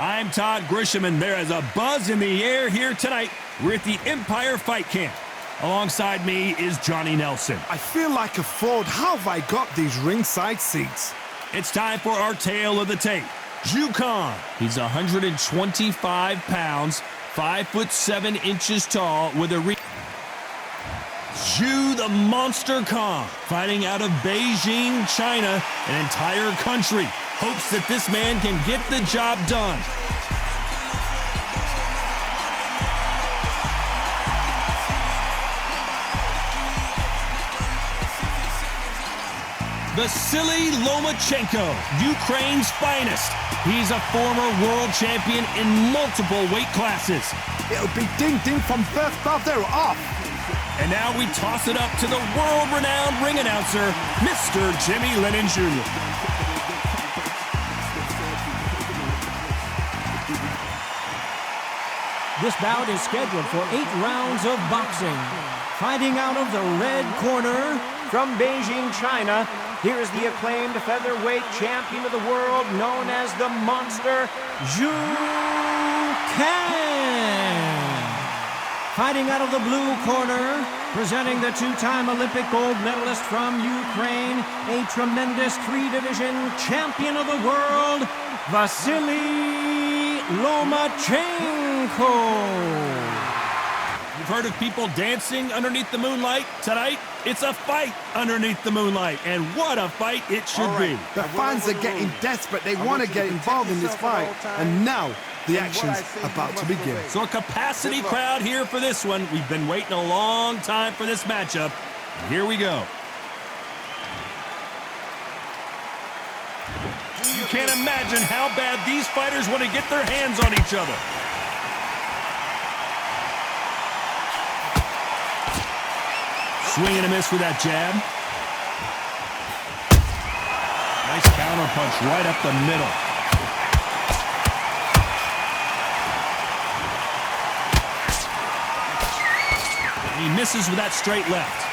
I'm Todd Grisham, and there is a buzz in the air here tonight. We're at the Empire Fight Camp. Alongside me is Johnny Nelson. I feel like a fraud. How have I got these ringside seats? It's time for our tale of the tape. Zhu Khan. He's 125 pounds, 5'7" tall, with a Zhu the Monster Khan, fighting out of Beijing, China, an entire country. Hopes that this man can get the job done. Vasiliy Lomachenko, Ukraine's finest. He's a former world champion in multiple weight classes. It'll be ding-ding from birth above, they're off. And now we toss it up to the world-renowned ring announcer, Mr. Jimmy Lennon Jr. This bout is scheduled for 8 rounds of boxing. Fighting out of the red corner from Beijing, China, here is the acclaimed featherweight champion of the world known as the Monster, Zhu Khan. Fighting out of the blue corner, presenting the 2-time Olympic gold medalist from Ukraine, a tremendous 3-division champion of the world, Vasiliy Lomachenko. You've heard of people dancing underneath the moonlight? Tonight, it's a fight underneath the moonlight, and what a fight it should be. The fans are getting desperate. They want to get involved in this fight, and now the action's about to begin. So a capacity crowd here for this one. We've been waiting a long time for this matchup. Here we go. You can't imagine how bad these fighters want to get their hands on each other. Swing and a miss with that jab. Nice counter punch right up the middle. He misses with that straight left.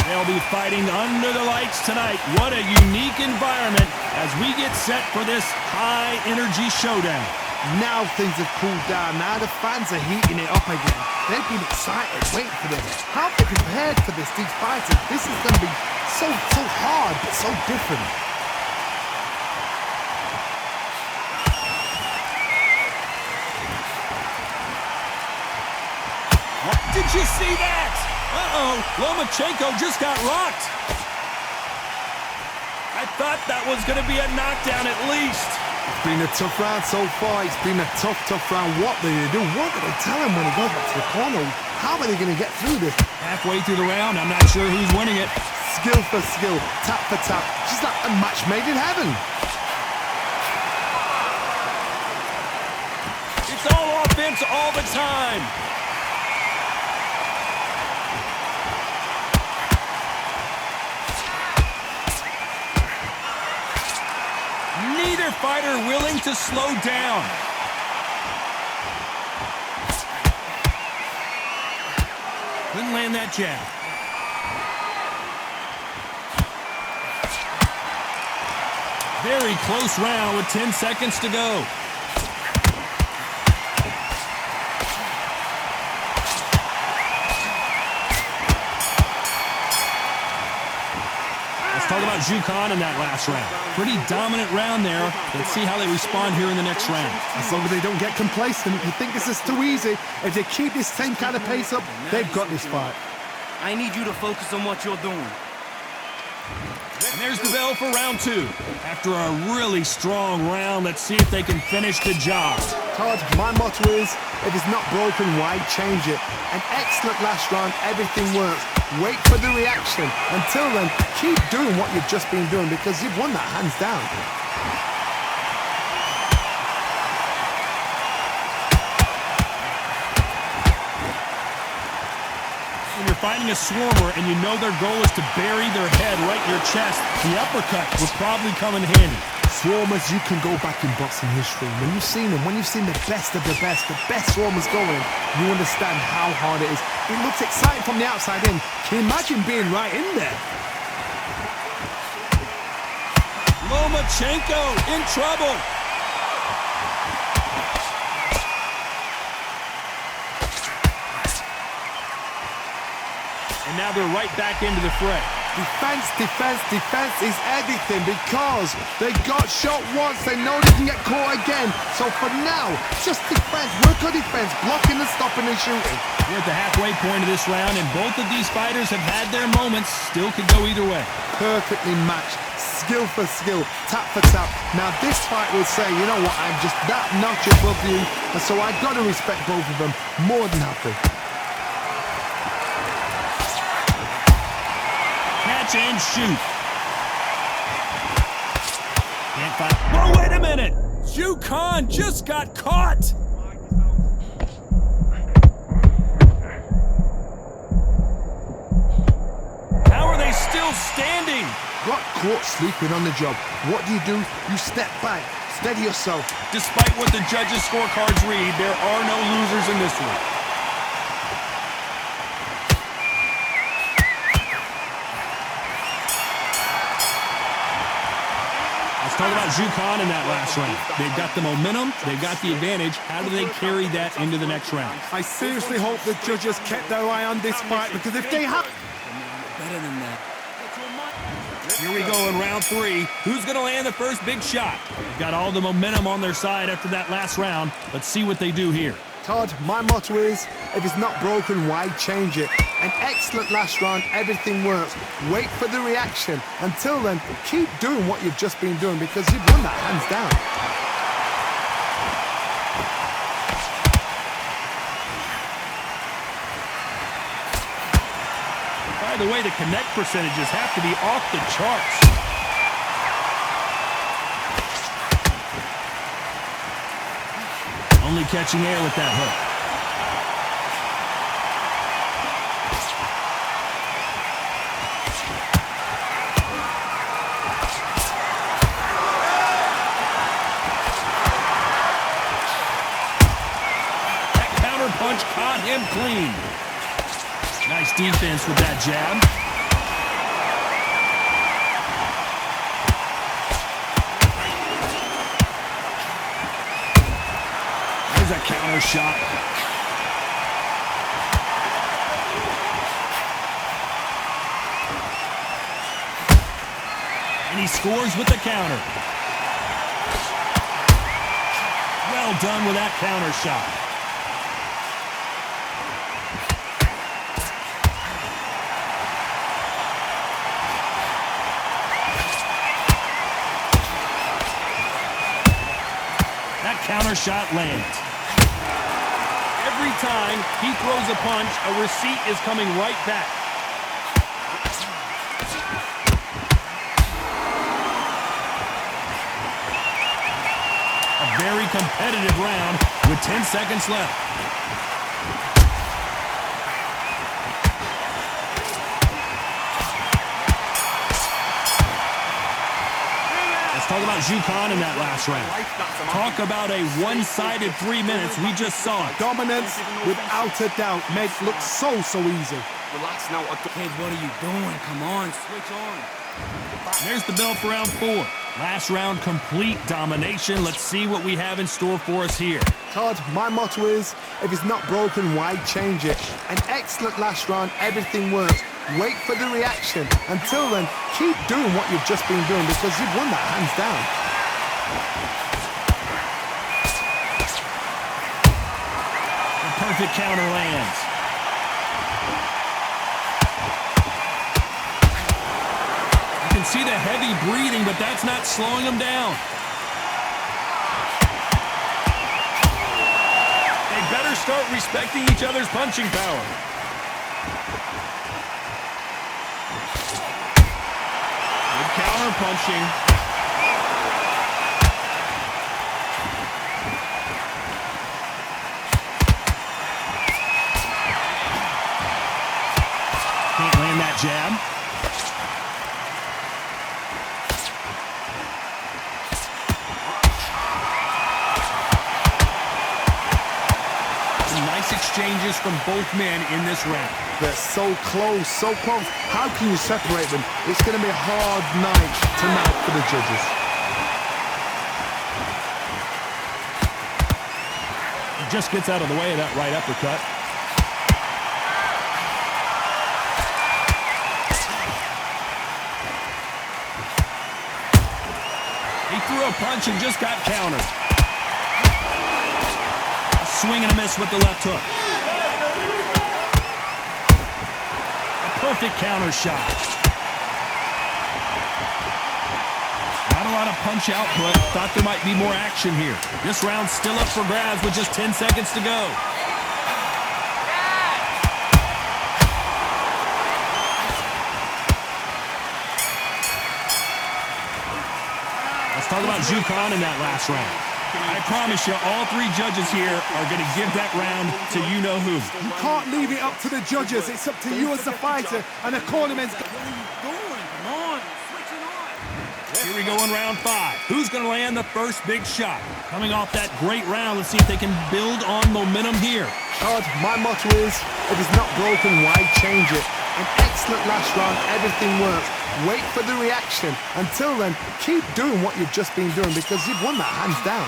They'll be fighting under the lights tonight. What a unique environment as we get set for this high-energy showdown. Now things have cooled down. Now the fans are heating it up again. They've been excited, waiting for this. How have they prepared for this? These fighters, this is going to be so hard, but so different. What? Did you see that? Uh-oh, Lomachenko just got rocked. I thought that was going to be a knockdown at least. It's been a tough round so far. It's been a tough round. What do they do? What do they tell him when he goes back to the corner? How are they going to get through this? Halfway through the round, I'm not sure who's winning it. Skill for skill, tap for tap. Just like a match made in heaven. It's all offense all the time. Neither fighter willing to slow down. Couldn't land that jab. Very close round with 10 seconds to go. Talk about Zhu Khan in that last round. Pretty dominant round there. Let's see how they respond here in the next round. As long as they don't get complacent, you think this is too easy. If they keep this same kind of pace up, they've got this fight. I need you to focus on what you're doing. And there's the bell for round 2. After a really strong round, let's see if they can finish the job. Todd, my motto is, if it's not broken, why change it? An excellent last round, everything works. Wait for the reaction. Until then, keep doing what you've just been doing because you've won that hands down. When you're fighting a swarmer and you know their goal is to bury their head right in your chest, the uppercut will probably come in handy. Swarmers, you can go back in boxing history. When you've seen them, when you've seen the best of the best swarmers going, you understand how hard it is. It looks exciting from the outside in. Can you imagine being right in there? Lomachenko in trouble. And now they're right back into the fray. Defense, defense, defense is everything because they got shot once. They know they can get caught again. So for now, just defense. Work on defense, blocking and stopping and shooting. We're at the halfway point of this round, and both of these fighters have had their moments. Still could go either way. Perfectly matched, skill for skill, tap for tap. Now this fight will say, you know what, I'm just that notch above you, and so I got to respect both of them. More than happy. Catch and shoot. Can't fight. Whoa, wait a minute! Khan just got caught! How are they still standing? Got caught sleeping on the job. What do? You step back, steady yourself. Despite what the judges' scorecards read, there are no losers in this one. Talk about Khan in that last round. They've got the momentum, they've got the advantage. How do they carry that into the next round? I seriously hope the judges kept their eye on this fight, because if they have... Better than that. Here we go in round 3. Who's going to land the first big shot? They've got all the momentum on their side after that last round. Let's see what they do here. Todd, my motto is, if it's not broken, why change it? An excellent last round, everything works. Wait for the reaction. Until then, keep doing what you've just been doing, because you've won that hands down. By the way, the connect percentages have to be off the charts. Only catching air with that hook. That counter punch caught him clean. Nice defense with that jab. A counter shot. And he scores with the counter. Well done with that counter shot. That counter shot lands. Every time he throws a punch, a receipt is coming right back. A very competitive round with 10 seconds left. Talk about Khan in that last round. Talk about a one-sided 3 minutes. We just saw it. Dominance, without a doubt, makes look so easy. Relax now. Kid, what are you doing? Come on, switch on. There's the bell for round 4. Last round, complete domination. Let's see what we have in store for us here. Todd, my motto is, if it's not broken, why change it? An excellent last round, everything works. Wait for the reaction. Until then, keep doing what you've just been doing, because you've won that hands down. The perfect counter lands. You can see the heavy breathing, but that's not slowing him down. They better start respecting each other's punching power. Counter punching. Can't land that jab. Some nice exchanges from both men in this round. They're so close, so close. How can you separate them? It's going to be a hard night tonight for the judges. Just gets out of the way of that right uppercut. He threw a punch and just got countered. Swing and a miss with the left hook. A perfect counter shot. Not a lot of punch output. Thought there might be more action here. This round's still up for grabs with just 10 seconds to go. Let's talk about Khan in that last round. I promise you, all three judges here are going to give that round to you-know-who. You can't leave it up to the judges. It's up to you as the fighter and the cornerman's... What are you doing? Come on, switch it on. Here we go in round 5. Who's going to land the first big shot? Coming off that great round, let's see if they can build on momentum here. Todd, my motto is, if it's not broken, why change it? An excellent last round, everything works. Wait for the reaction. Until then, keep doing what you've just been doing because you've won that hands down.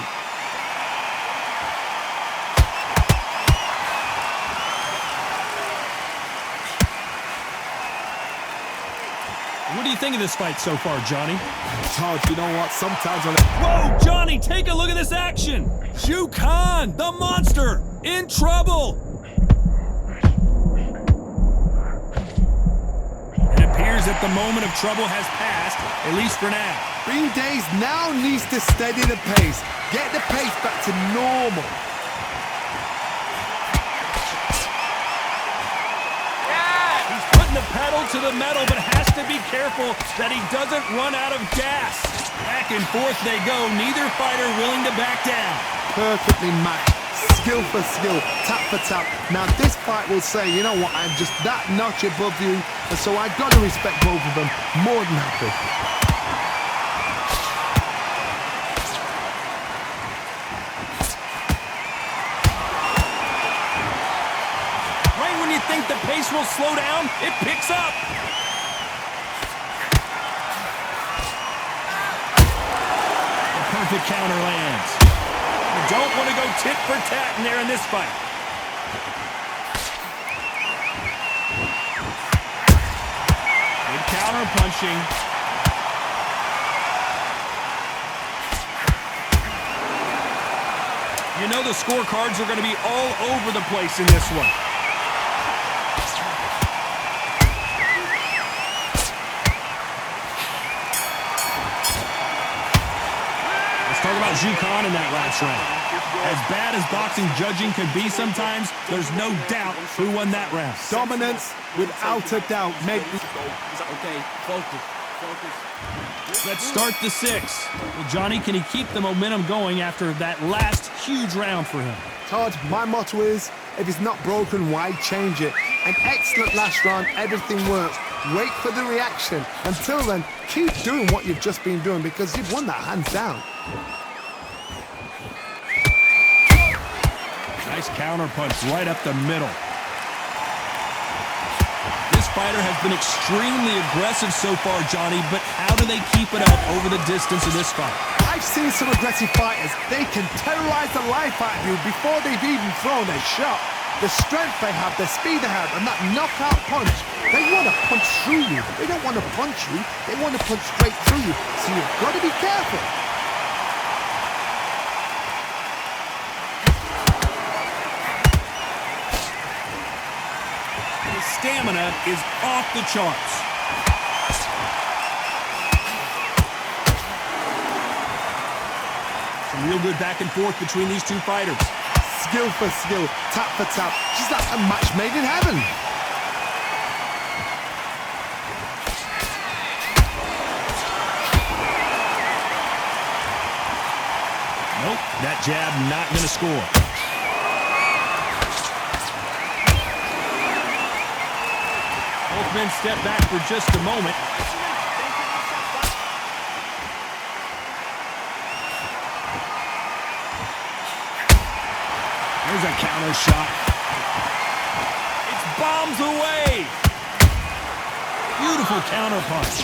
What do you think of this fight so far, Johnny? Todd, you know what? Sometimes when... Whoa, Johnny, take a look at this action. Khan, the monster, in trouble. It appears that the moment of trouble has passed, at least for now. Green Days now needs to steady the pace. Get the pace back to normal. He's putting the pedal to the metal, but has to be careful that he doesn't run out of gas. Back and forth they go, neither fighter willing to back down. Perfectly matched. Skill for skill, tap for tap. Now this fight will say, you know what, I'm just that notch above you, and so I've got to respect both of them. More than happy. Right when you think the pace will slow down, it picks up. The perfect counter lands. You don't want to go tit for tat in there in this fight. Good counter punching. You know the scorecards are going to be all over the place in this one. Talk about Khan in that last round. As bad as boxing judging can be sometimes, there's no doubt who won that round. Dominance, without a doubt. Okay, focus. Let's start the 6th. Well, Johnny, can he keep the momentum going after that last huge round for him? Todd, my motto is, if it's not broken, why change it? An excellent last round, everything works. Wait for the reaction. Until then, keep doing what you've just been doing because you've won that hands down. Nice counter punch right up the middle. This fighter has been extremely aggressive so far, Johnny, but how do they keep it up over the distance of this fight? I've seen some aggressive fighters. They can terrorize the life out of you before they've even thrown a shot. The strength they have, the speed they have, and that knockout punch, they want to punch through you. They don't want to punch you. They want to punch straight through you. So you've got to be careful. His stamina is off the charts. Some real good back and forth between these two fighters. Skill for skill, tap for tap. She's like a match made in heaven. Nope, that jab not going to score. Both men step back for just a moment. There's a counter shot. It's bombs away. Beautiful counter punch.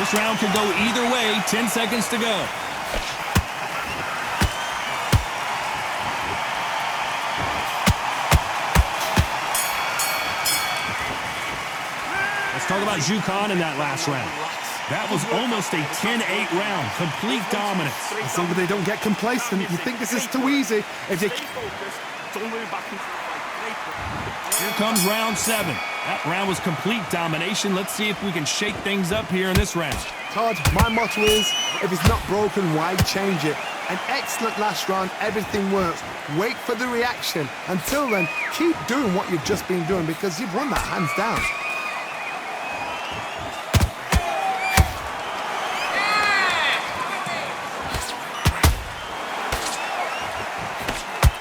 This round could go either way. 10 seconds to go. Let's talk about Jukan in that last round. That was almost a 10-8 round. Complete dominance. As long as they don't get complacent, you think this is too easy. If they... Here comes round 7. That round was complete domination. Let's see if we can shake things up here in this round. Todd, my motto is, if it's not broken, why change it? An excellent last round, everything works. Wait for the reaction. Until then, keep doing what you've just been doing because you've won that hands down.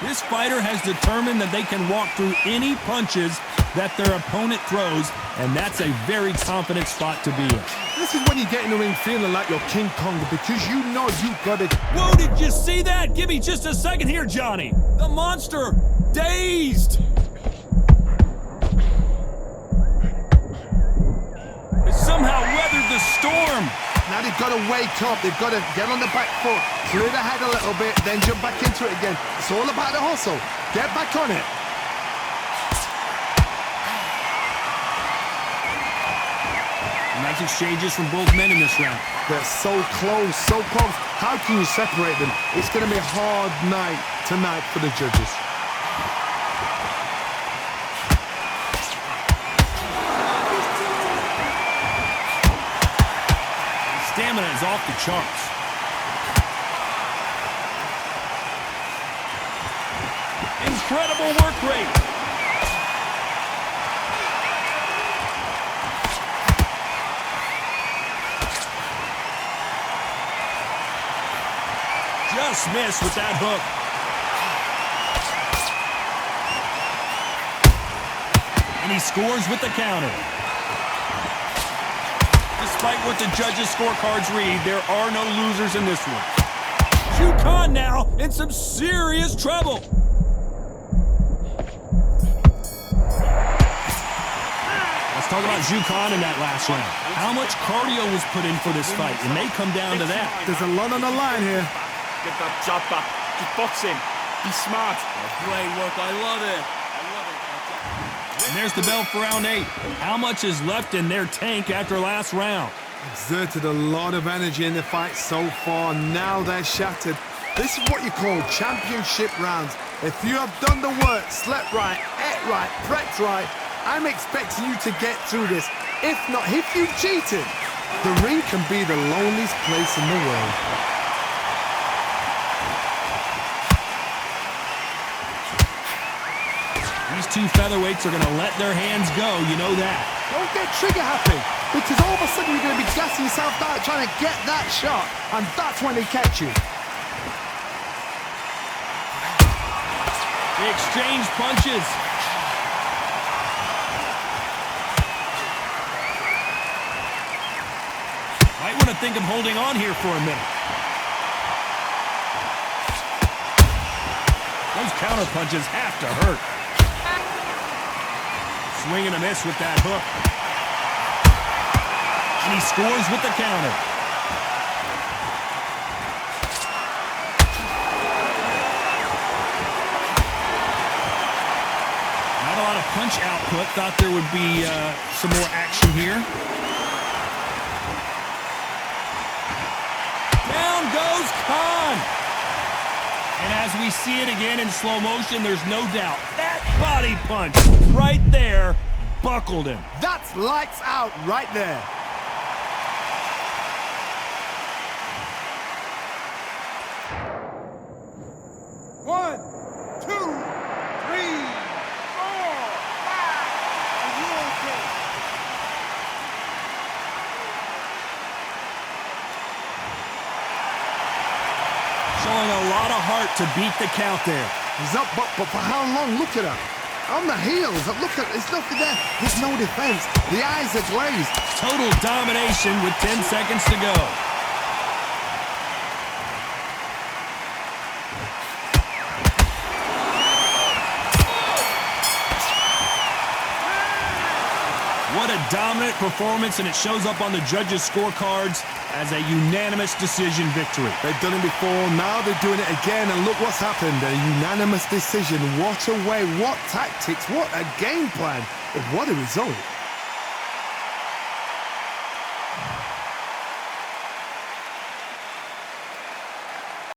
This fighter has determined that they can walk through any punches that their opponent throws, and that's a very confident spot to be in. This is when you get in the ring feeling like you're King Kong because you know you've got it. Whoa, did you see that? Give me just a second here, Johnny. The monster, dazed. Somehow weathered the storm. Now they've got to wake up. They've got to get on the back foot, clear the head a little bit, then jump back into it again. It's all about the hustle. Get back on it. Nice exchanges from both men in this round. They're so close, so close. How can you separate them? It's going to be a hard night tonight for the judges. Stamina is off the charts. Incredible work rate. Just missed with that hook. And he scores with the counter. Despite what the judges' scorecards read, there are no losers in this one. Jukan now in some serious trouble. Let's talk about Jukan in that last round. How much cardio was put in for this fight? It may come down to that. There's a lot on the line here. Get that jab back. Just box him. Be smart. Great work. I love it. And there's the bell for round 8. How much is left in their tank after last round? Exerted a lot of energy in the fight so far. Now they're shattered. This is what you call championship rounds. If you have done the work, slept right, ate right, prepped right, I'm expecting you to get through this. If not, if you've cheated, the ring can be the loneliest place in the world. These two featherweights are going to let their hands go, you know that. Don't get trigger happy, because all of a sudden you're going to be gassing yourself out trying to get that shot, and that's when they catch you. They exchange punches. Might want to think of holding on here for a minute. Those counter punches have to hurt. Swing and a miss with that hook. And he scores with the counter. Not a lot of punch output. Thought there would be some more action here. Down goes Khan. And as we see it again in slow motion, there's no doubt that body punch right there buckled him. That's lights out right there. One, two, three, four, five. Are you okay? Showing a lot of heart to beat the count there. He's up, but for how long? Look at him. On the heels. Look at, it's nothing there. There's no defense. The eyes are glazed. Total domination with 10 seconds to go. What a a dominant performance, and it shows up on the judges' scorecards as a unanimous decision victory. They've done it before, now they're doing it again, and look what's happened. A unanimous decision. What a way, what tactics, what a game plan, and what a result.